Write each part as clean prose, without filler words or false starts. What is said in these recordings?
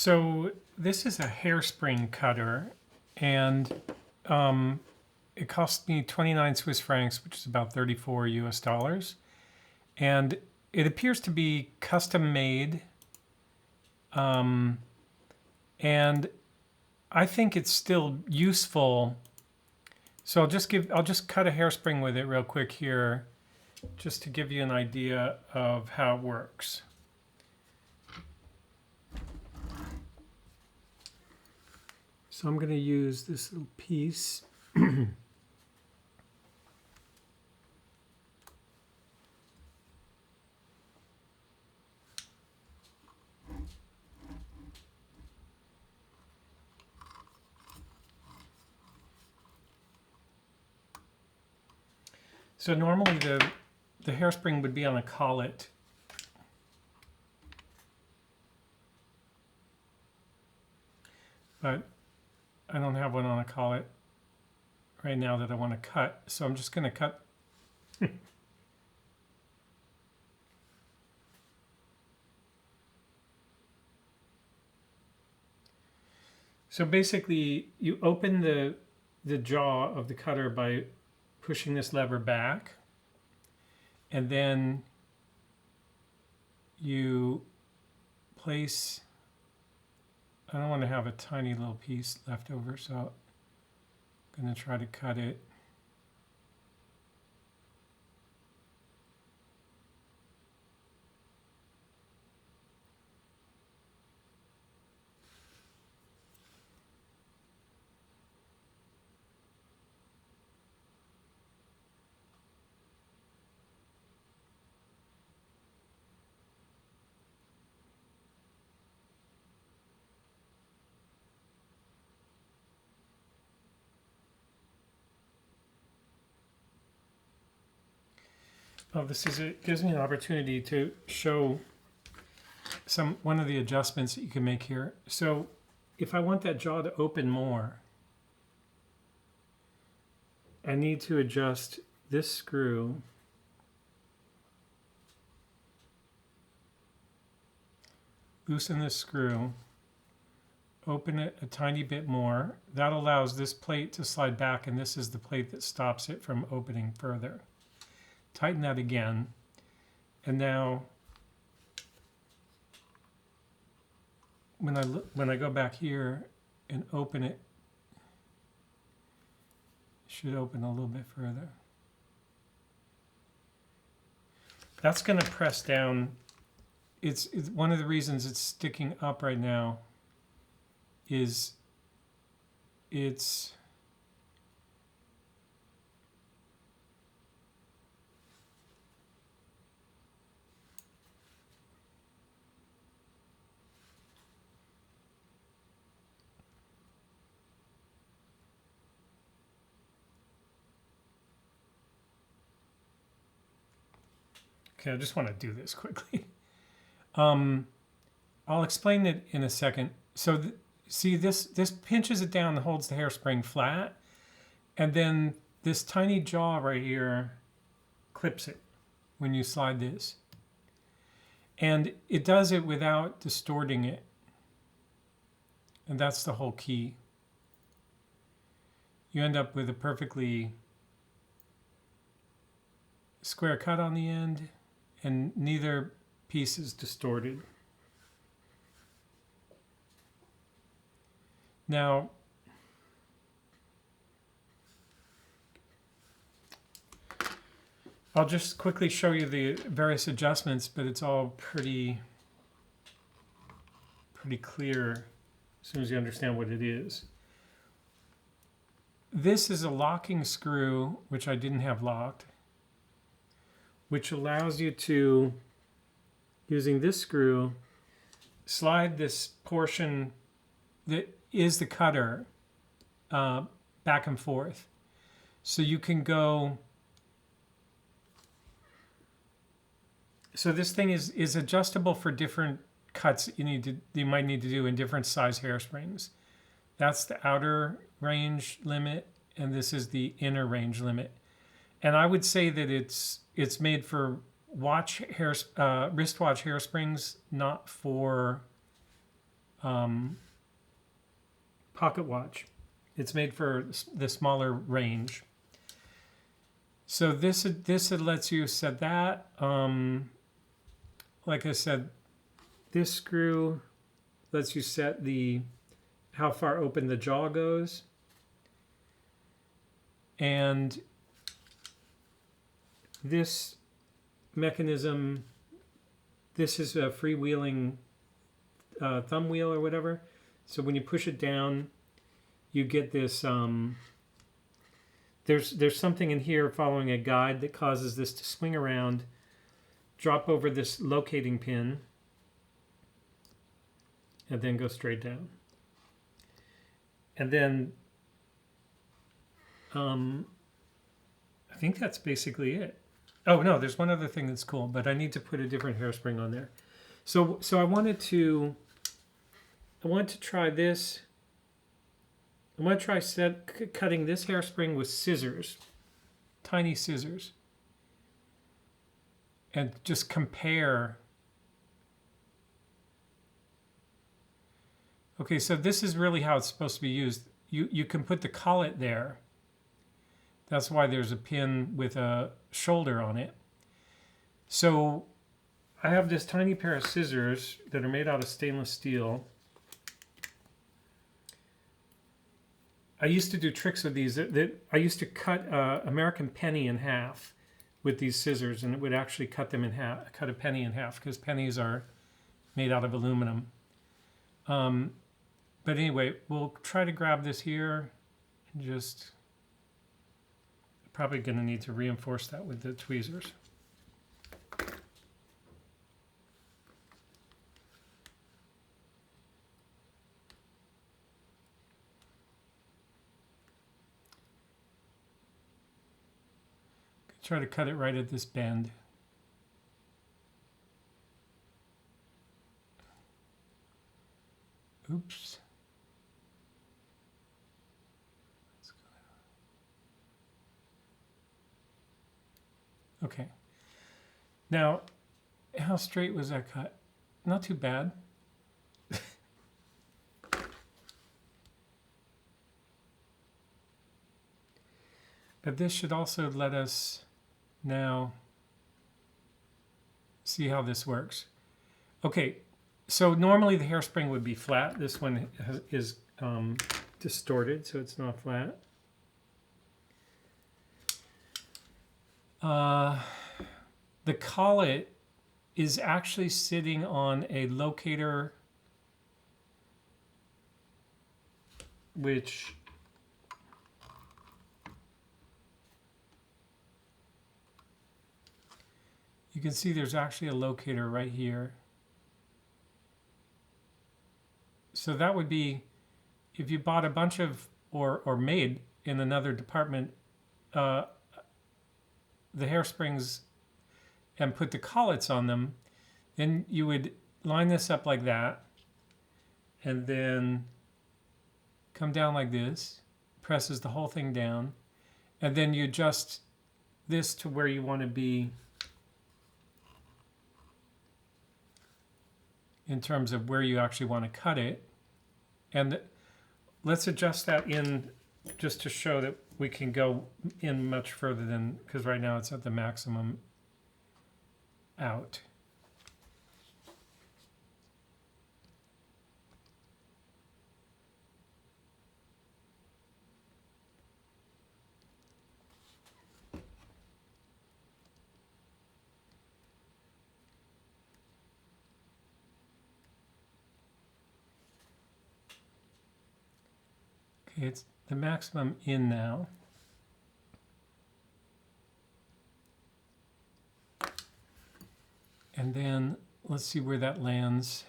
So this is a hairspring cutter, and it cost me 29 Swiss francs, which is about 34 US dollars. And it appears to be custom made. And I think it's still useful. So I'll just cut a hairspring with it real quick here, just to give you an idea of how it works. So I'm going to use this little piece. So normally the hairspring would be on a collet. But I don't have one on a collet right now that I want to cut. So I'm just going to cut. So basically you open the jaw of the cutter by pushing this lever back, and then you place, I don't want to have a tiny little piece left over, so I'm going to try to cut it. Oh, it gives me an opportunity to show one of the adjustments that you can make here. So if I want that jaw to open more, I need to adjust this screw loosen this screw, open it a tiny bit more. That allows this plate to slide back, and this is the plate that stops it from opening further. Tighten that again, and now when I go back here and open it, it should open a little bit further. That's going to press down. It's one of the reasons it's sticking up right now is it's okay, I just want to do this quickly. I'll explain it in a second. So see, this pinches it down and holds the hairspring flat, and then this tiny jaw right here clips it when you slide this. And it does it without distorting it. And that's the whole key. You end up with a perfectly square cut on the end, and neither piece is distorted. Now, I'll just quickly show you the various adjustments, but it's all pretty clear as soon as you understand what it is. This is a locking screw, which I didn't have locked, which allows you to, using this screw, slide this portion that is the cutter back and forth. So you can go, so this thing is adjustable for different cuts you might need to do in different size hairsprings. That's the outer range limit, and this is the inner range limit. And I would say that it's made for wristwatch hairsprings, not for pocket watch. It's made for the smaller range. So this lets you set that. Like I said, this screw lets you set how far open the jaw goes. And this mechanism, this is a freewheeling thumb wheel or whatever. So when you push it down, you get this, there's something in here following a guide that causes this to swing around, drop over this locating pin, and then go straight down. And then I think that's basically it. Oh no, there's one other thing that's cool, but I need to put a different hairspring on there. So I wanted to try this. I want to try cutting this hairspring with scissors, tiny scissors, and just compare. Okay, so this is really how it's supposed to be used. You can put the collet there. That's why there's a pin with a shoulder on it. So I have this tiny pair of scissors that are made out of stainless steel. I used to do tricks with these. I used to cut American penny in half with these scissors, and it would actually cut them in half, cut a penny in half, because pennies are made out of aluminum. But anyway, we'll try to grab this here and just, probably going to need to reinforce that with the tweezers. Try to cut it right at this bend. Oops. Okay. Now, how straight was that cut? Not too bad. But this should also let us now see how this works. Okay, so normally the hairspring would be flat. This one is distorted, so it's not flat. The collet is actually sitting on a locator, which you can see there's actually a locator right here. So that would be, if you bought a bunch of, or made in another department, the hairsprings and put the collets on them, then you would line this up like that, and then come down like this, presses the whole thing down, and then you adjust this to where you want to be in terms of where you actually want to cut it. And let's adjust that in just to show that we can go in much further than, because right now it's at the maximum out. Okay, it's the maximum in now. And then let's see where that lands.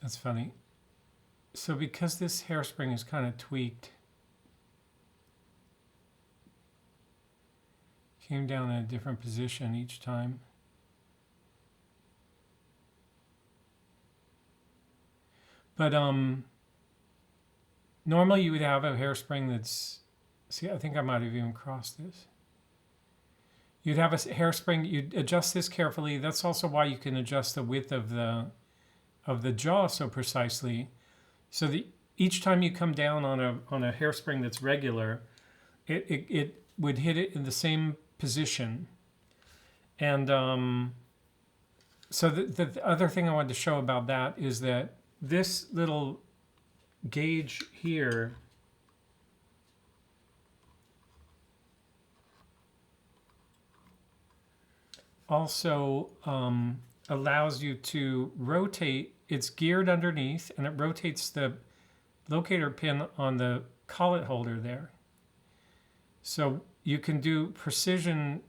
That's funny. So because this hairspring is kind of tweaked, came down in a different position each time. But normally you would have a hairspring that's, see, I think I might have even crossed this. You'd have a hairspring, you'd adjust this carefully. That's also why you can adjust the width of the jaw so precisely. So that each time you come down on a hairspring that's regular, it would hit it in the same position. And so the other thing I wanted to show about that is that this little gauge here also allows you to rotate. It's geared underneath, and it rotates the locator pin on the collet holder there. So you can do precision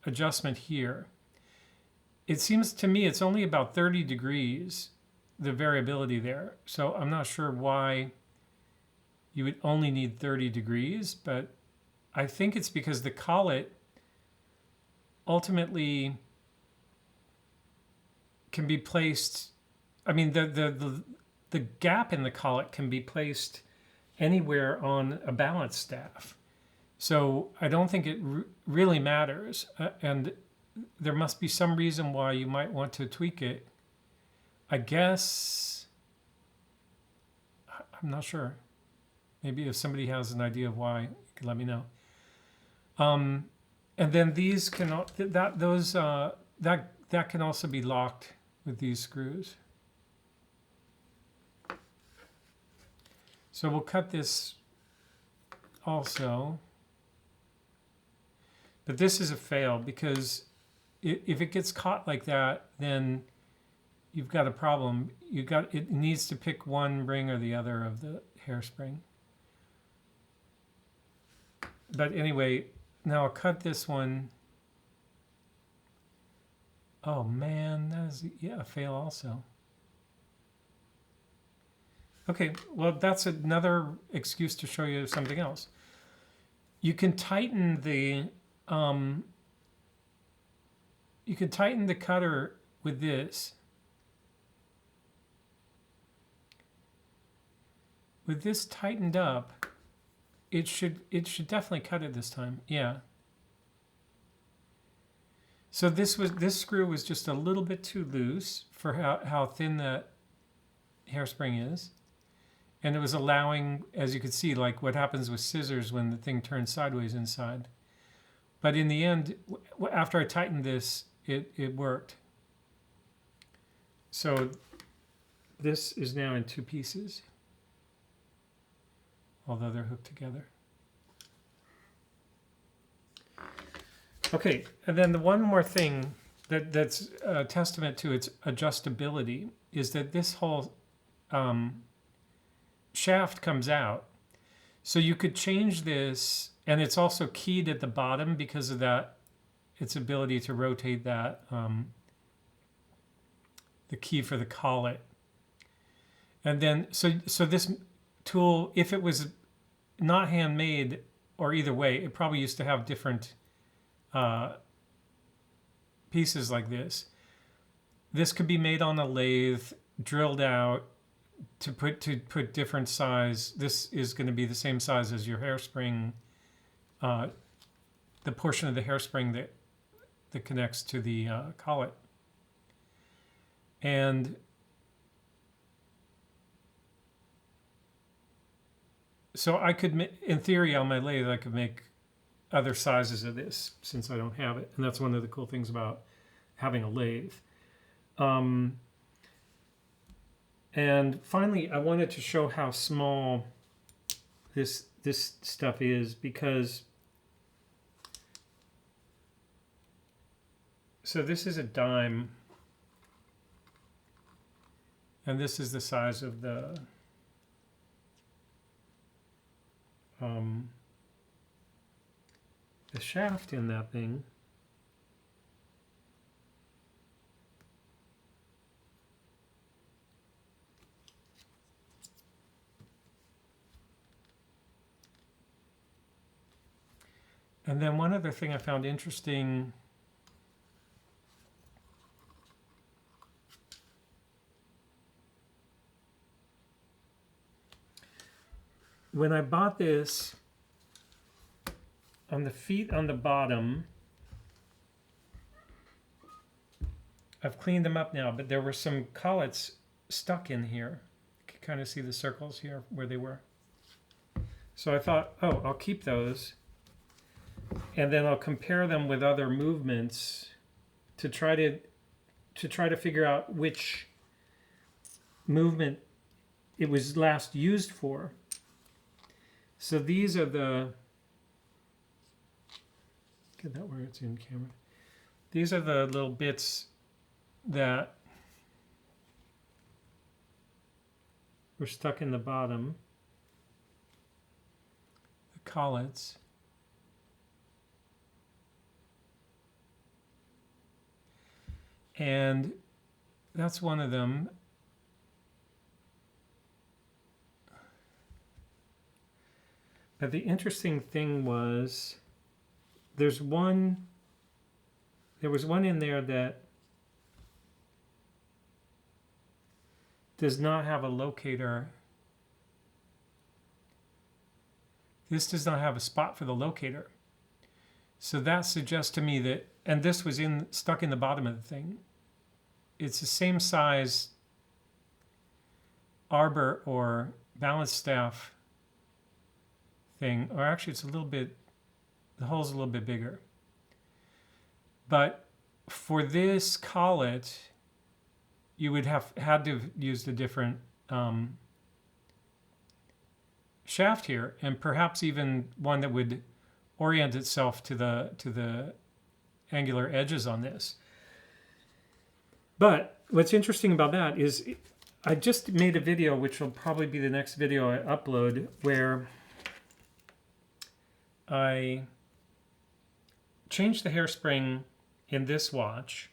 adjustment here. It seems to me it's only about 30 degrees, the variability there. So I'm not sure why you would only need 30 degrees, but I think it's because the collet ultimately can be placed, I mean, the gap in the collet can be placed anywhere on a balance staff. So I don't think it really matters. And there must be some reason why you might want to tweak it. I guess, I'm not sure. Maybe if somebody has an idea of why, you can let me know. And then these can, that can also be locked with these screws. So we'll cut this also. But this is a fail because if it gets caught like that, then you've got a problem. It needs to pick one ring or the other of the hairspring. But anyway, now I'll cut this one. Oh man, that is, yeah, a fail also. Okay, well that's another excuse to show you something else. You can tighten the cutter with this. With this tightened up, it should definitely cut it this time. Yeah. So this screw was just a little bit too loose for how thin that hairspring is. And it was allowing, as you could see, like what happens with scissors when the thing turns sideways inside. But in the end, after I tightened this, it worked. So this is now in two pieces, although they're hooked together. Okay, and then the one more thing that's a testament to its adjustability is that this whole shaft comes out. So you could change this, and it's also keyed at the bottom because of that, its ability to rotate that, the key for the collet. And then, so this tool, if it was not handmade, or either way, it probably used to have different pieces like this. This could be made on a lathe, drilled out to put different size. This is going to be the same size as your hairspring, the portion of the hairspring that connects to the collet. And so I could, in theory, on my lathe, I could make other sizes of this since I don't have it. And that's one of the cool things about having a lathe. And finally, I wanted to show how small this stuff is, because so this is a dime, and this is the size of the shaft in that thing. And then one other thing I found interesting, when I bought this, on the feet on the bottom, I've cleaned them up now, but there were some collets stuck in here. You can kind of see the circles here where they were. So I thought, oh, I'll keep those, and then I'll compare them with other movements to try to figure out which movement it was last used for. So these are the, get that where it's in camera. These are the little bits that were stuck in the bottom, the collets. And that's one of them. But the interesting thing was, there was one in there that does not have a locator. This does not have a spot for the locator. So that suggests to me that, and this was stuck in the bottom of the thing. It's the same size arbor or balance staff thing, or actually it's a little bit, the hole's a little bit bigger. But for this collet, you would have had to have used a different shaft here, and perhaps even one that would orient itself to the angular edges on this. But what's interesting about that is I just made a video, which will probably be the next video I upload, where I changed the hairspring in this watch.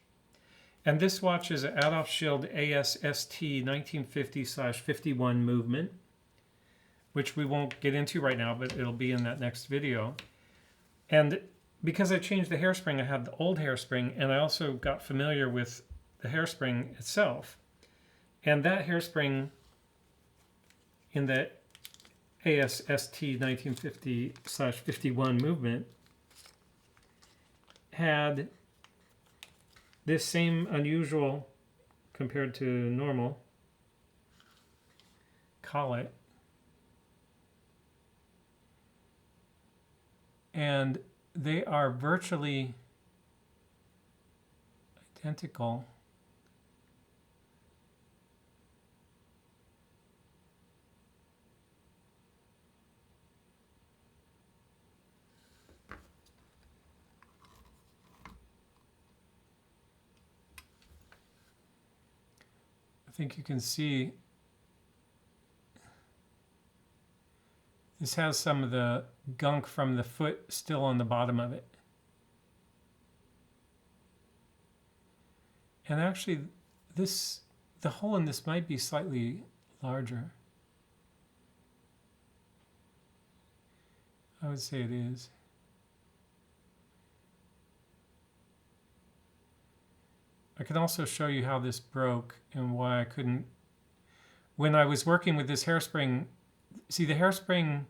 And this watch is an Adolph Schild AS ST 1950/51 movement, which we won't get into right now, but it'll be in that next video. And because I changed the hairspring, I had the old hairspring, and I also got familiar with the hairspring itself. And that hairspring in the AS ST 1950/51 movement had this same unusual, compared to normal, collet. And they are virtually identical. I think you can see this has some of the gunk from the foot still on the bottom of it. And actually the hole in this might be slightly larger. I would say it is. I can also show you how this broke and why I couldn't. When I was working with this hairspring, see, the hairspring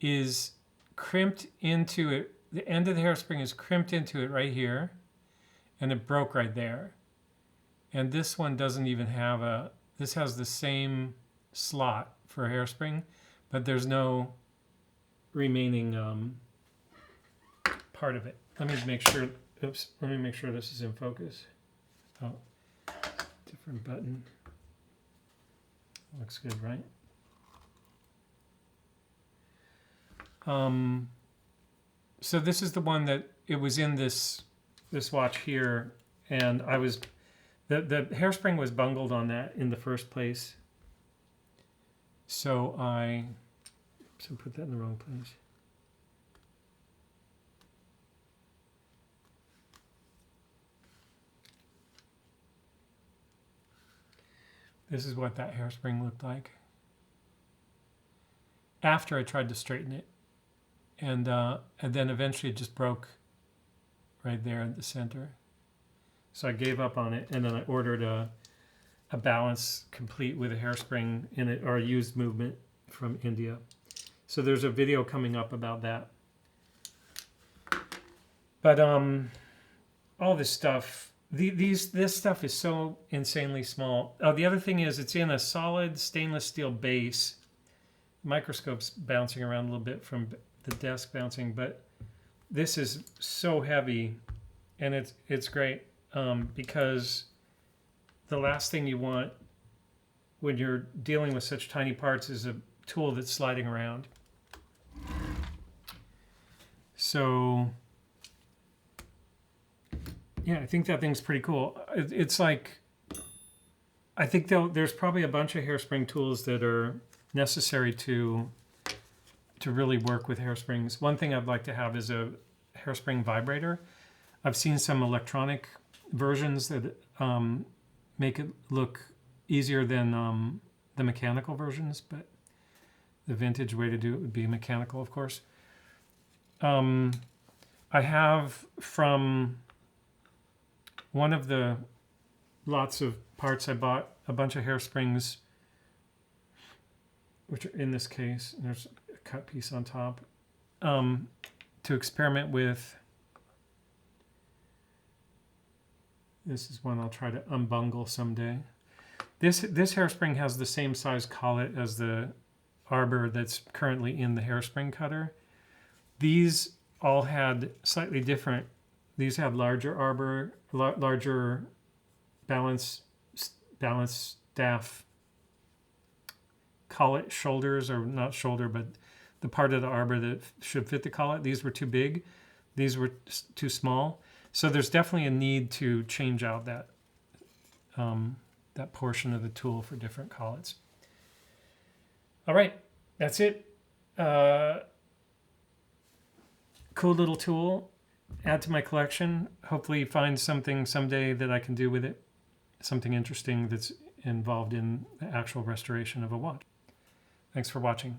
is crimped into it. The end of the hairspring is crimped into it right here, and it broke right there. And this one doesn't even have this has the same slot for a hairspring, but there's no remaining part of it. Let me make sure, let me make sure this is in focus. Oh, different button. Looks good, right? So this is the one that it was in this watch here, and I was the hairspring was bungled on that in the first place. So I put that in the wrong place. This is what that hairspring looked like after I tried to straighten it, and then eventually it just broke right there in the center. So I gave up on it, and then I ordered a balance complete with a hairspring in it, or a used movement from India. So there's a video coming up about that. But all this stuff, this stuff is so insanely small. Oh, the other thing is it's in a solid stainless steel base. Microscope's bouncing around a little bit from the desk bouncing, but this is so heavy, and it's great because the last thing you want when you're dealing with such tiny parts is a tool that's sliding around. So yeah, I think that thing's pretty cool. It's like, I think there's probably a bunch of hairspring tools that are necessary to really work with hairsprings. One thing I'd like to have is a hairspring vibrator. I've seen some electronic versions that make it look easier than the mechanical versions, but the vintage way to do it would be mechanical, of course. I have from one of the lots of parts I bought a bunch of hairsprings, which are in this case. There's a cut piece on top to experiment with. This is one I'll try to unbungle someday. This hairspring has the same size collet as the arbor that's currently in the hairspring cutter. These all had slightly different. These had larger arbor, larger balance staff collet shoulders, or not shoulder, but the part of the arbor that should fit the collet. These were too big. These were too small. So there's definitely a need to change out that that portion of the tool for different collets. All right, that's it. Cool little tool. Add to my collection. Hopefully find something someday that I can do with it. Something interesting that's involved in the actual restoration of a watch. Thanks for watching.